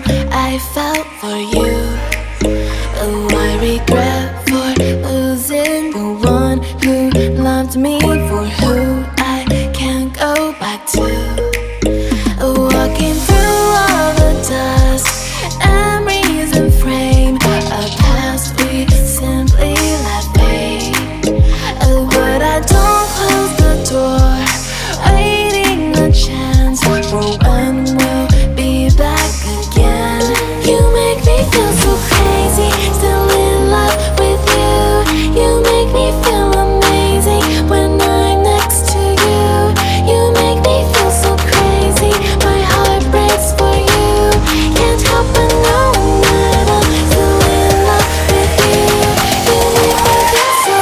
I felt for you. Oh, I regret for losing the one who loved me, for who I can't go back to. Walking through all the dust, memories and frame a past we simply let fade. But I don't close the door, waiting a chance for when we'll be back again. You make me feel so crazy, still in love with you. You make me feel amazing when I'm next to you. You make me feel so crazy, my heart breaks for you. Can't help but knowing that I'm still in love with you. You make me feel so.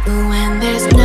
When there's no